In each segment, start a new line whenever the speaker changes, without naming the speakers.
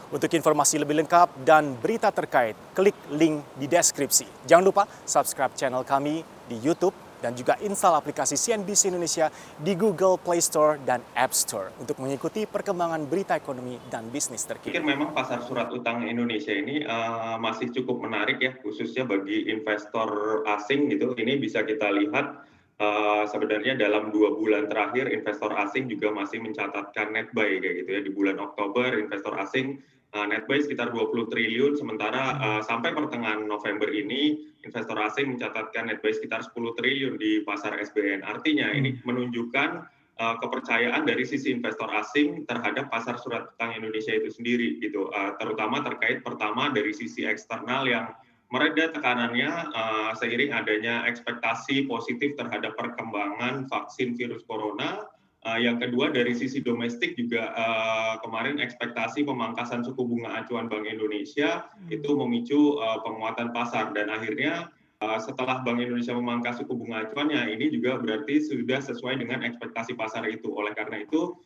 Untuk informasi lebih lengkap dan berita terkait, klik link di deskripsi. Jangan lupa subscribe channel kami di YouTube dan juga install aplikasi CNBC Indonesia di Google Play Store dan App Store untuk mengikuti perkembangan berita ekonomi dan bisnis
Pikir
terkini.
memang pasar surat utang Indonesia ini masih cukup menarik ya, khususnya bagi investor asing gitu. Ini bisa kita lihat sebenarnya dalam 2 bulan terakhir investor asing juga masih mencatatkan net buy kayak gitu ya. Di bulan Oktober investor asing net buy sekitar 20 triliun, sementara sampai pertengahan November ini investor asing mencatatkan net buy sekitar 10 triliun di pasar SBN. Artinya ini menunjukkan kepercayaan dari sisi investor asing terhadap pasar surat utang Indonesia itu sendiri gitu, terutama terkait pertama dari sisi eksternal yang mereda tekanannya seiring adanya ekspektasi positif terhadap perkembangan vaksin virus corona. Yang kedua dari sisi domestik juga kemarin ekspektasi pemangkasan suku bunga acuan Bank Indonesia itu memicu penguatan pasar, dan akhirnya setelah Bank Indonesia memangkas suku bunga acuannya, ini juga berarti sudah sesuai dengan ekspektasi pasar itu. Oleh karena itu,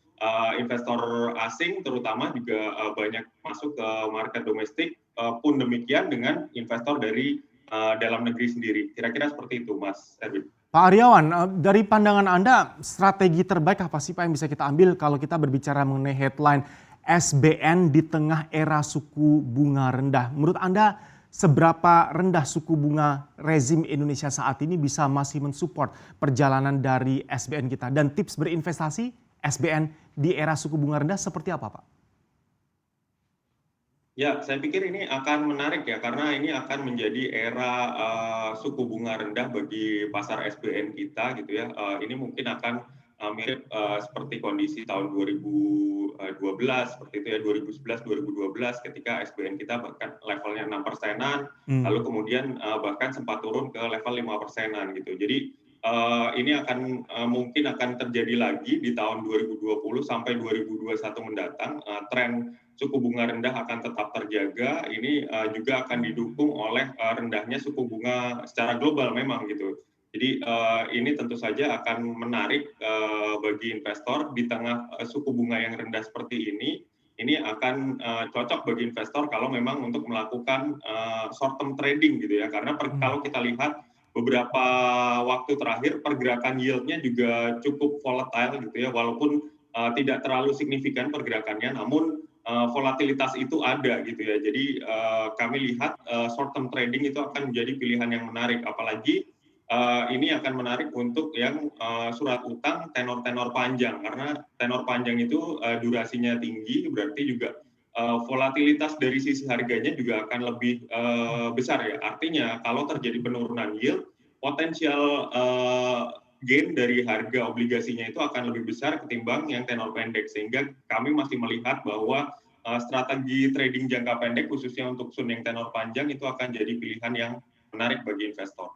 investor asing terutama juga banyak masuk ke market domestik, pun demikian dengan investor dari dalam negeri sendiri. Kira-kira seperti itu, Mas Erwin.
Pak Aryawan, dari pandangan Anda, strategi terbaik apa sih Pak yang bisa kita ambil kalau kita berbicara mengenai headline SBN di tengah era suku bunga rendah? Menurut Anda, seberapa rendah suku bunga rezim Indonesia saat ini bisa masih mensupport perjalanan dari SBN kita? Dan tips berinvestasi SBN di era suku bunga rendah seperti apa Pak?
Ya, saya pikir ini akan menarik ya, karena ini akan menjadi era suku bunga rendah bagi pasar SBN kita gitu ya. Ini mungkin akan mirip seperti kondisi tahun 2012 seperti itu ya, 2011 2012 ketika SBN kita bahkan levelnya 6%-an, lalu kemudian bahkan sempat turun ke level 5%-an gitu. Jadi ini akan mungkin akan terjadi lagi di tahun 2020 sampai 2021 mendatang. Tren suku bunga rendah akan tetap terjaga. Ini juga akan didukung oleh rendahnya suku bunga secara global memang gitu. Jadi ini tentu saja akan menarik bagi investor di tengah suku bunga yang rendah seperti ini. Ini akan cocok bagi investor kalau memang untuk melakukan short term trading gitu ya. Karena kalau kita lihat beberapa waktu terakhir pergerakan yield-nya juga cukup volatile gitu ya, walaupun tidak terlalu signifikan pergerakannya, namun volatilitas itu ada gitu ya. Jadi kami lihat short term trading itu akan menjadi pilihan yang menarik, apalagi ini akan menarik untuk yang surat utang tenor-tenor panjang, karena tenor panjang itu durasinya tinggi, berarti juga volatilitas dari sisi harganya juga akan lebih besar ya. Artinya kalau terjadi penurunan yield, potensial gain dari harga obligasinya itu akan lebih besar ketimbang yang tenor pendek, sehingga kami masih melihat bahwa strategi trading jangka pendek khususnya untuk sun yang tenor panjang itu akan jadi pilihan yang menarik bagi investor.